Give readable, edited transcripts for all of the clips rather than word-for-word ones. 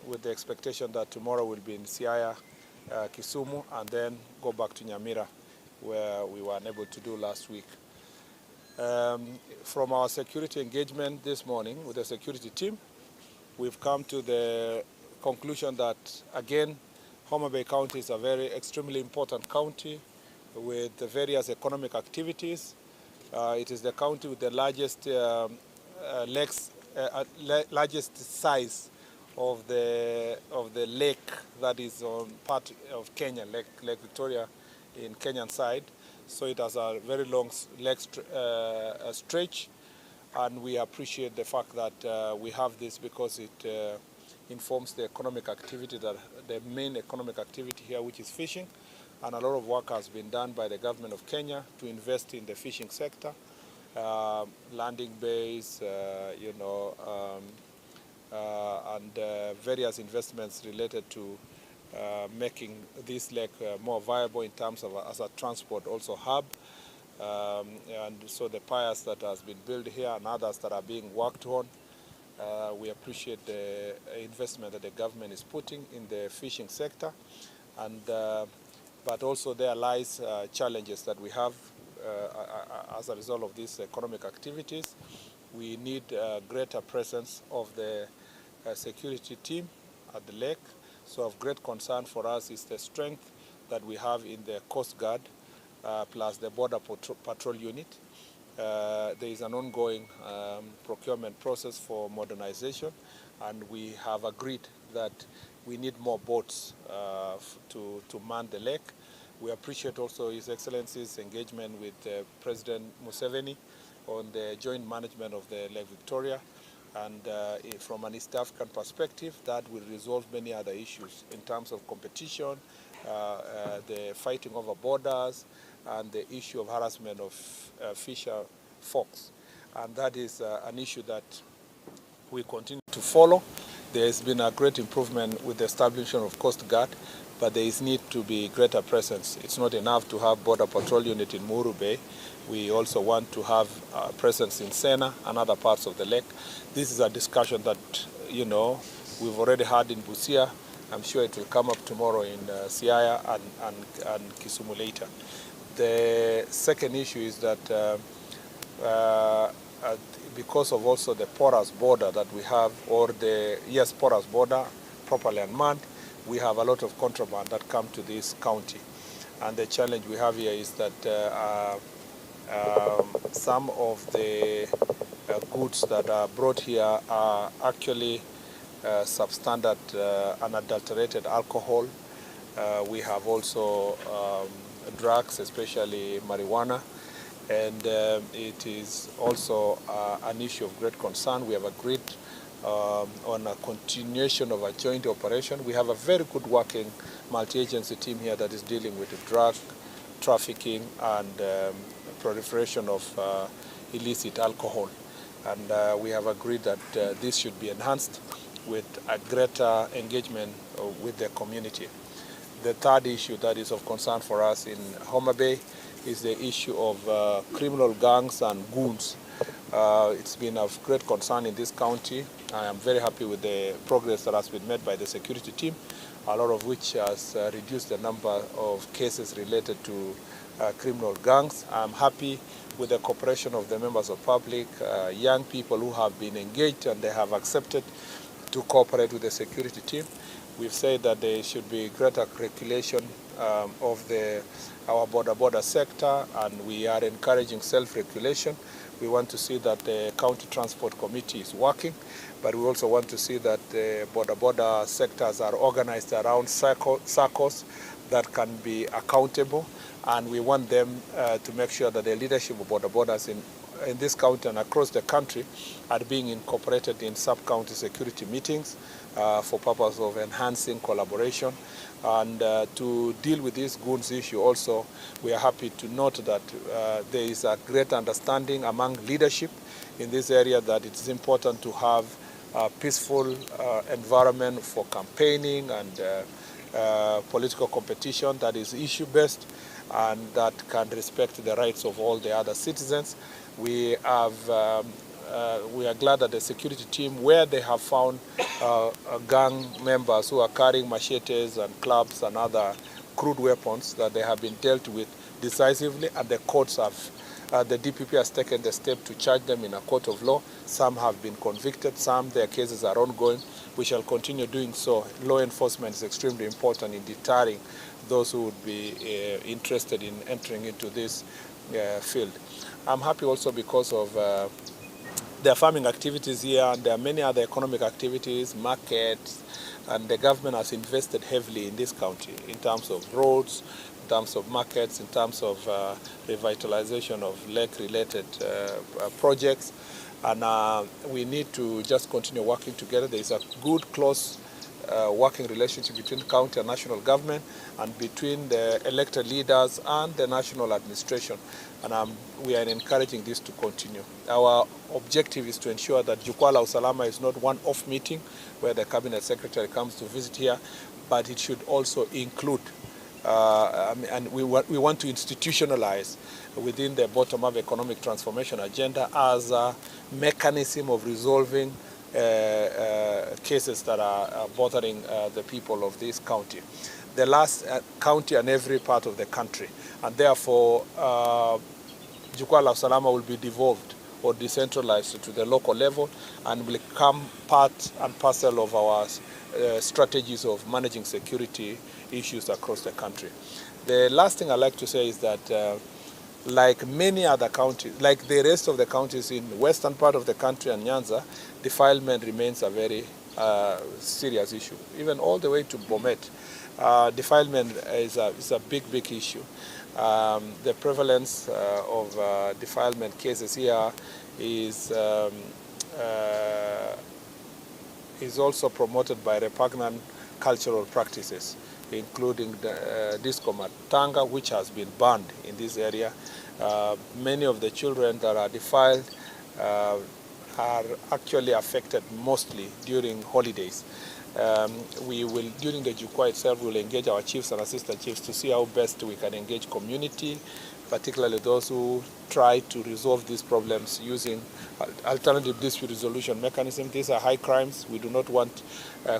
with the expectation that tomorrow we'll be in Siaya, Kisumu, and then go back to Nyamira, where we were unable to do last week. From our security engagement this morning with the security team, we've come to the conclusion that, again, Homabay County is a extremely important county with various economic activities. It is the county with the largest largest size of the lake that is on part of Kenya, Lake Victoria in Kenyan side. So it has a very long lake stretch, and we appreciate the fact that we have this because it informs the economic activity, the main economic activity here, which is fishing. And a lot of work has been done by the government of Kenya to invest in the fishing sector, landing bays, and various investments related to making this lake more viable in terms of as a transport also hub. And so the piers that has been built here and others that are being worked on, we appreciate the investment that the government is putting in the fishing sector. And but also there lies challenges that we have as a result of these economic activities. We need greater presence of the security team at the lake. So of great concern for us is the strength that we have in the Coast Guard plus the Border Patrol Unit. There is an ongoing procurement process for modernization, and we have agreed that we need more boats to man the lake. We appreciate also His Excellency's engagement with President Museveni on the joint management of the Lake Victoria. And from an East African perspective, that will resolve many other issues in terms of competition, the fighting over borders, and the issue of harassment of fisher folks. And that is an issue that we continue to follow. There has been a great improvement with the establishment of Coast Guard, but there is need to be greater presence. It's not enough to have Border Patrol Unit in Muru Bay. We also want to have presence in Sena and other parts of the lake. This is a discussion that, we've already had in Busia. I'm sure it will come up tomorrow in Siaya and Kisumu later. The second issue is that because of also the porous border that we have, or porous border, properly unmanned, we have a lot of contraband that come to this county. And the challenge we have here is that some of the goods that are brought here are actually substandard unadulterated alcohol. We have also drugs, especially marijuana, and it is also an issue of great concern. We have agreed on a continuation of a joint operation. We have a very good working multi-agency team here that is dealing with the drug trafficking and proliferation of illicit alcohol. And we have agreed that this should be enhanced with a greater engagement with the community. The third issue that is of concern for us in Homabay is the issue of criminal gangs and goons. It's been of great concern in this county. I am very happy with the progress that has been made by the security team, a lot of which has reduced the number of cases related to criminal gangs. I'm happy with the cooperation of the members of public, young people who have been engaged and they have accepted to cooperate with the security team. We've said that there should be greater regulation of our border sector, and we are encouraging self-regulation. We want to see that the County Transport Committee is working, but we also want to see that the border sectors are organized around circles that can be accountable, and we want them to make sure that the leadership of borders in this county and across the country are being incorporated in sub-county security meetings for purpose of enhancing collaboration. And to deal with this goons issue also, we are happy to note that there is a great understanding among leadership in this area that it is important to have a peaceful environment for campaigning and political competition that is issue-based and that can respect the rights of all the other citizens. We have we are glad that the security team, where they have found gang members who are carrying machetes and clubs and other crude weapons, that they have been dealt with decisively, and the courts have, the DPP has taken the step to charge them in a court of law. Some have been convicted, some their cases are ongoing. We shall continue doing so. Law enforcement is extremely important in deterring those who would be interested in entering into this field. I'm happy also because of there are farming activities here, and there are many other economic activities, markets, and the government has invested heavily in this county in terms of roads, in terms of markets, in terms of revitalization of lake-related projects. And we need to just continue working together. There is a good, close working relationship between county and national government, and between the elected leaders and the national administration. And we are encouraging this to continue. Our objective is to ensure that Jukwaa Usalama is not one off meeting where the cabinet secretary comes to visit here, but it should also include, and we want to institutionalize within the bottom-up economic transformation agenda as a mechanism of resolving cases that are bothering the people of this county. The last county and every part of the country, and therefore Jukwaa Usalama will be devolved or decentralized to the local level and will become part and parcel of our strategies of managing security issues across the country. The last thing I'd like to say is that like many other counties, like the rest of the counties in the western part of the country and Nyanza, defilement remains a very serious issue. Even all the way to Bomet, defilement is a big issue. The prevalence of defilement cases here is also promoted by repugnant cultural practices, including the disco matanga, which has been banned in this area. Many of the children that are defiled are actually affected mostly during holidays. We will, during the Jukwaa itself, we will engage our chiefs and assistant chiefs to see how best we can engage community, particularly those who try to resolve these problems using alternative dispute resolution mechanisms. These are high crimes. We do not want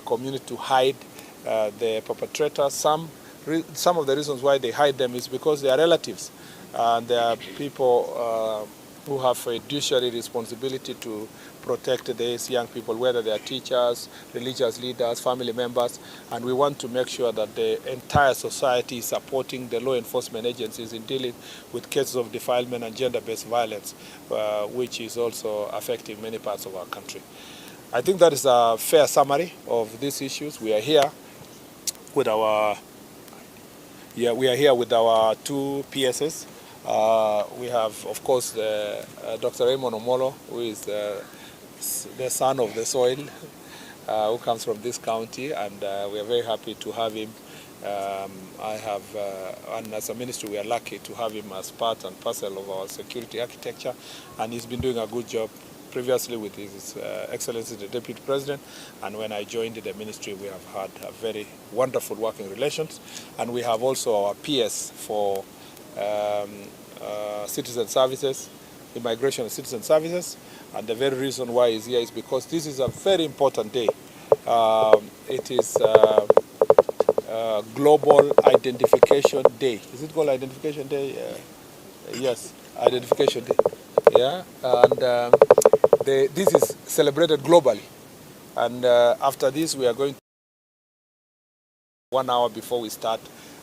community to hide the perpetrators. Some of the reasons why they hide them is because they are relatives, and they are people who have a fiduciary responsibility to protect these young people, whether they are teachers, religious leaders, family members, and we want to make sure that the entire society is supporting the law enforcement agencies in dealing with cases of defilement and gender-based violence, which is also affecting many parts of our country. I think that is a fair summary of these issues. We are here with our two PSs. We have, of course, Dr. Raymond Omolo, who is the son of the soil, who comes from this county, and we are very happy to have him. And as a ministry, we are lucky to have him as part and parcel of our security architecture, and he's been doing a good job previously with His Excellency the Deputy President, and when I joined the ministry, we have had a very wonderful working relations, and we have also our PS for citizen services, immigration and citizen services, and the very reason why he's here is because this is a very important day. It is Global Identification Day. Is it called Identification Day? Yes, Identification Day. Yeah, and this is celebrated globally. And after this, we are going to 1 hour before we start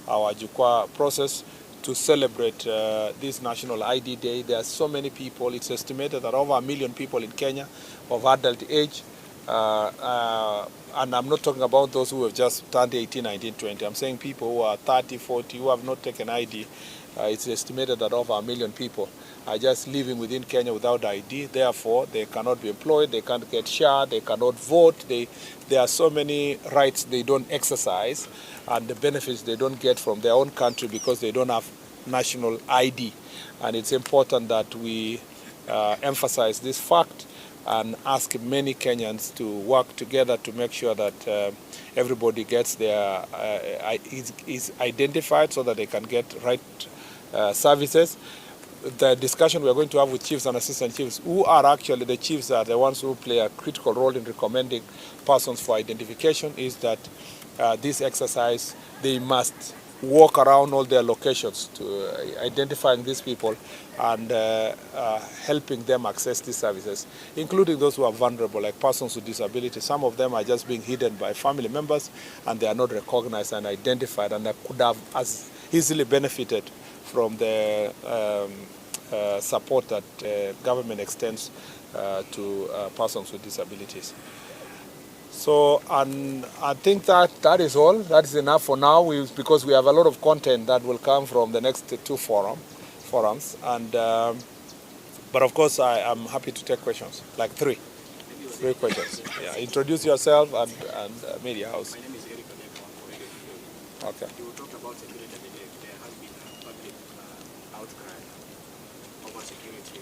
our Jukwaa process to celebrate this National ID Day. There are so many people. It's estimated that over 1 million people in Kenya of adult age, and I'm not talking about those who have just turned 18, 19, 20. I'm saying people who are 30, 40, who have not taken ID. It's estimated that over 1 million people are just living within Kenya without ID. Therefore, they cannot be employed, they can't get share, they cannot vote. There are so many rights they don't exercise, and the benefits they don't get from their own country because they don't have national ID. And it's important that we emphasize this fact and ask many Kenyans to work together to make sure that everybody gets their is identified so that they can get right services. the discussion we are going to have with chiefs and assistant chiefs, who are actually the chiefs are the ones who play a critical role in recommending persons for identification, is that this exercise, they must walk around all their locations to identifying these people and helping them access these services, including those who are vulnerable, like persons with disabilities. Some of them are just being hidden by family members and they are not recognized and identified, and they could have as easily benefited from the support that government extends to persons with disabilities. So, and I think that is all. That is enough for now, because we have a lot of content that will come from the next two forums. And but of course, I am happy to take questions, like three questions. Yeah, introduce yourself and media house. My name is Eric Oleko. Okay. You talked about security today. There has been a public outcry over security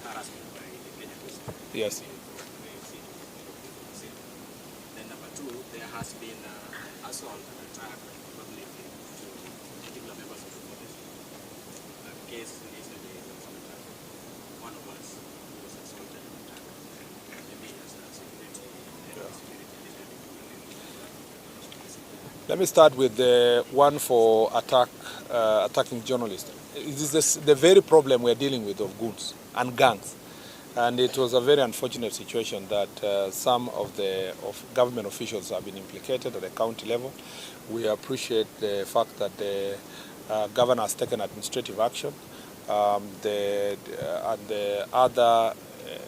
harassment by the Kenya Police. Yes. Then number two, there has been assault and attack publicly to particular members of the police. A case recently, one of us was assaulted and attacked. Maybe as a security. Let me start with the one for attacking journalists. It is the very problem we are dealing with of goons and gangs. And it was a very unfortunate situation that some of government officials have been implicated at the county level. We appreciate the fact that the governor has taken administrative action. And the other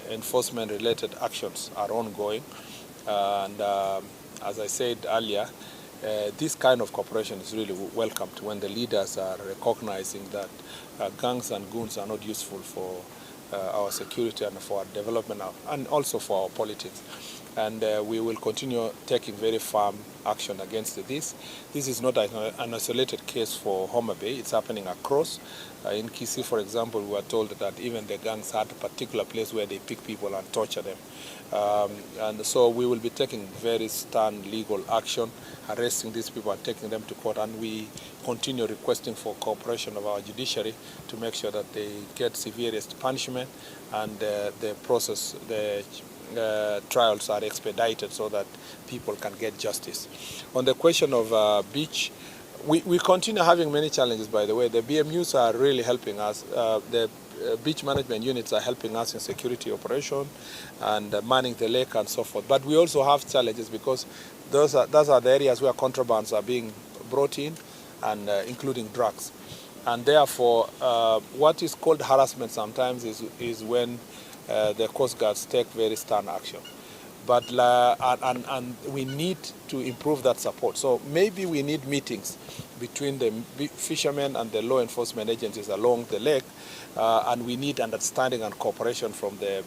enforcement-related actions are ongoing. And as I said earlier, this kind of cooperation is really welcomed when the leaders are recognizing that gangs and goons are not useful for our security and for our development and also for our politics. And we will continue taking very firm action against this. This is not an isolated case for Homabay. It's happening across. In Kisii, for example, we were told that even the gangs had a particular place where they pick people and torture them. And so we will be taking very stern legal action, arresting these people and taking them to court. And we continue requesting for cooperation of our judiciary to make sure that they get severest punishment and the trials are expedited so that people can get justice. On the question of beach, we continue having many challenges, by the way. The BMUs are really helping us. The beach management units are helping us in security operation and manning the lake and so forth. But we also have challenges because those are the areas where contrabands are being brought in, and including drugs. And therefore, what is called harassment sometimes is when the Coast Guards take very stern action. But and we need to improve that support. So maybe we need meetings between the fishermen and the law enforcement agencies along the lake, and we need understanding and cooperation from the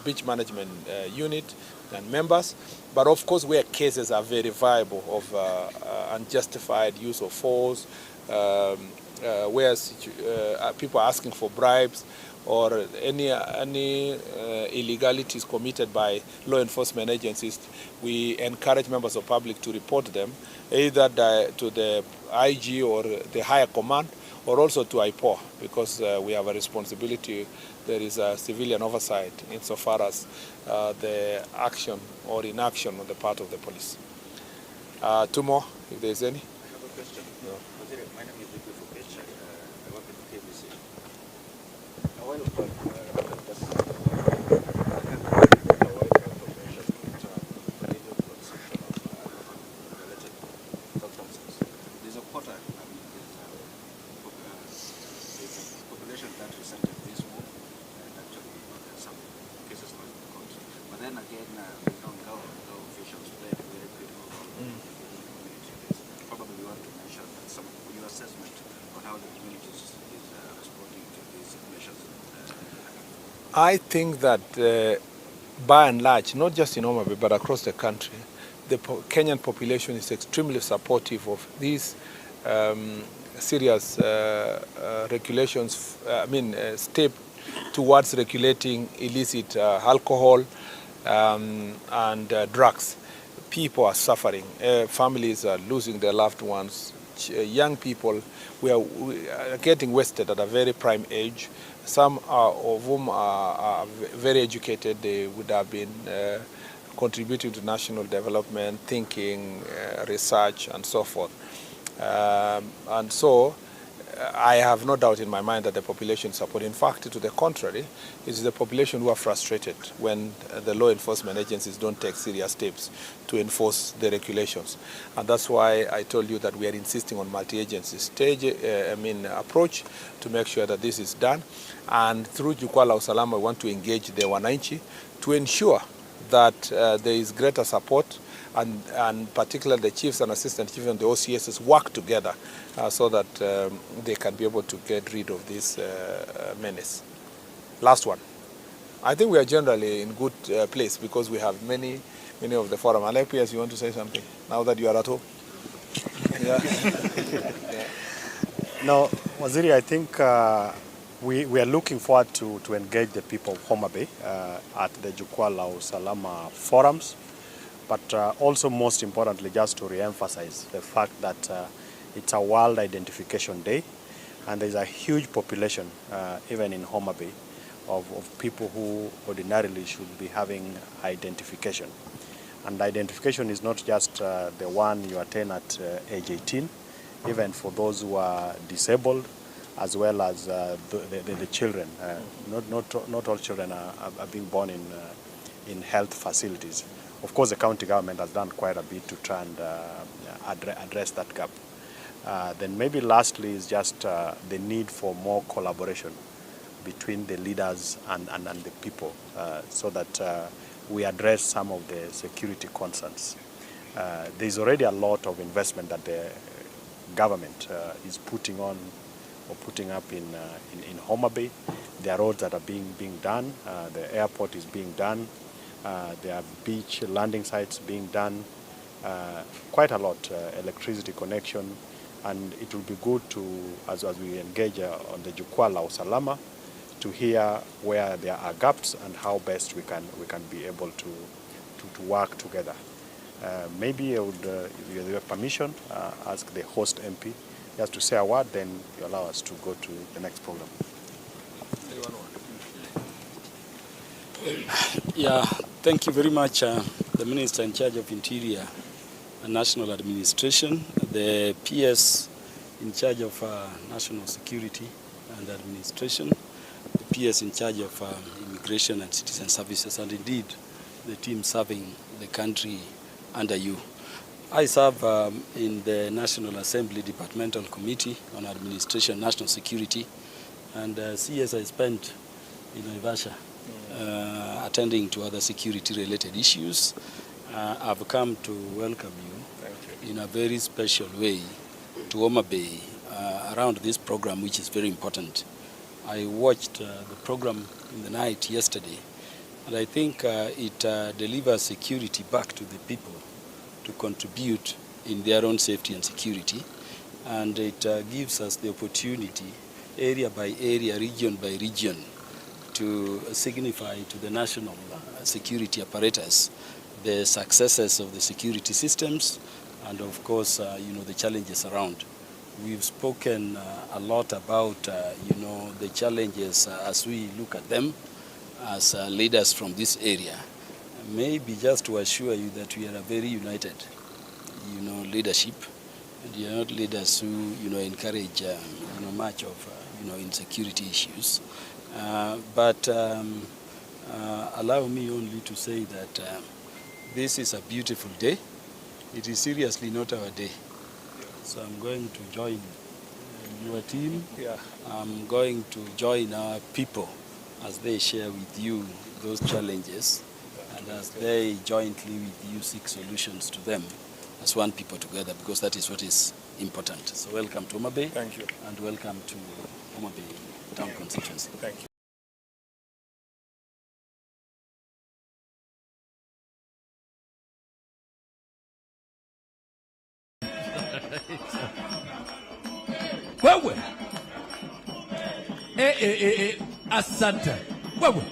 beach management unit and members. But of course, where cases are very viable of unjustified use of force, where people are asking for bribes, or any illegalities committed by law enforcement agencies, we encourage members of public to report them, either to the IG or the higher command, or also to IPOA, because we have a responsibility. There is a civilian oversight insofar as the action or inaction on the part of the police. Two more, if there is any. I have a question. No. My name is Jukwaa. I work at KBC. A while back, there's a quota, there's a population that resented this move, and actually some cases were in court. But then again, we know government officials play a very critical role in the community. Probably we want to mention that some of your assessment on how the community is responding to these measures. I think that by and large, not just in Homabay, but across the country, the Kenyan population is extremely supportive of these serious regulations, step towards regulating illicit alcohol and drugs. People are suffering. Families are losing their loved ones. which young people we are getting wasted at a very prime age. Some of whom are very educated. They would have been contributing to national development, thinking, research, and so forth. And so I have no doubt in my mind that the population support. In fact, to the contrary, it is the population who are frustrated when the law enforcement agencies don't take serious steps to enforce the regulations. And that's why I told you that we are insisting on multi-agency approach to make sure that this is done. And through Jukwaa la Usalama, we want to engage the wananchi to ensure that there is greater support, and particularly the chiefs and assistant chiefs and the OCSs work together so that they can be able to get rid of this menace. Last one. I think we are generally in good place because we have many of the forum. Alepias, you want to say something now that you are at home? Yeah. Yeah. No, Waziri, I think we are looking forward to engage the people of Homabay at the Jukwaa la Usalama forums. But also, most importantly, just to re-emphasize the fact that it's a World Identification Day, and there's a huge population, even in Homabay, of people who ordinarily should be having identification. And identification is not just the one you attain at age 18, even for those who are disabled, as well as the children. Not all children are being born in health facilities. Of course, the county government has done quite a bit to try and address that gap. Then maybe lastly is just the need for more collaboration between the leaders and the people so that we address some of the security concerns. There's already a lot of investment that the government is putting up in Homabay. There are roads that are being done. The airport is being done. There are beach landing sites being done, quite a lot, electricity connection, and it will be good to, as we engage on the Jukwaa la Usalama, to hear where there are gaps and how best we can be able to work together. Maybe I would, if you have permission, ask the host MP just to say a word, then you allow us to go to the next program. Yeah, thank you very much, the Minister in charge of Interior and National Administration, the PS in charge of National Security and Administration, the PS in charge of Immigration and Citizen Services, and indeed the team serving the country under you. I serve in the National Assembly Departmental Committee on Administration, National Security, and CS I spent in Naivasha attending to other security-related issues. I've come to welcome you in a very special way to Homabay around this program, which is very important. I watched the program in the night yesterday, and I think it delivers security back to the people to contribute in their own safety and security, and it gives us the opportunity, area by area, region by region, to signify to the national security apparatus the successes of the security systems and, of course, the challenges around. We've spoken a lot about, the challenges as we look at them as leaders from this area. Maybe just to assure you that we are a very united, leadership, and you are not leaders who, encourage, much of, insecurity issues. But allow me only to say that this is a beautiful day. It is seriously not our day. So I'm going to join your team. Yeah. I'm going to join our people as they share with you those challenges, and as they jointly with you seek solutions to them as one people together, because that is what is important. So welcome to Homabay. Thank you. And welcome to Homabay Town Constituency. Thank you. Wewe asante wewe